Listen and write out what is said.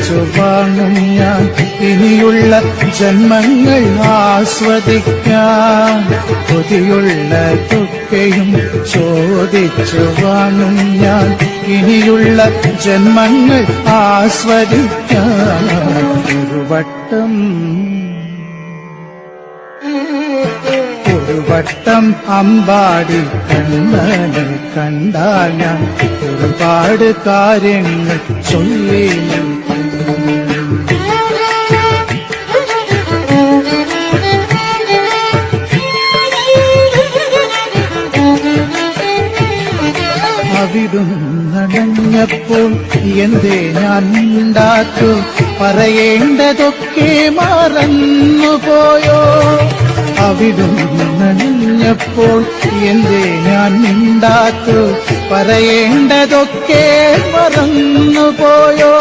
ചോദിച്ചു വാങ്ങും ഞാൻ ഇനിയുള്ള ജന്മങ്ങൾ ആസ്വദിക്കാൻ. കൊതിയുള്ളതൊക്കെയും ചോദിച്ചു വാങ്ങും ഞാൻ ഇനിയുള്ള ജന്മങ്ങൾ ആസ്വദിക്കാൻ. ഒരു വട്ടം അമ്പാടി കണ്ണനെ കണ്ടാൽ ഞാൻ ഒരുപാട് കാര്യങ്ങൾ ചൊല്ലി. അവിടുന്നടഞ്ഞപ്പോൾ എന്തേ ഞാൻ ഉണ്ടാക്കു, പറയേണ്ടതൊക്കെ മറന്നുപോയോ. അവിടുന്നടഞ്ഞപ്പോൾ എന്തേ ഞാൻ ഉണ്ടാക്കു, പറയേണ്ടതൊക്കെ മറന്നുപോയോ.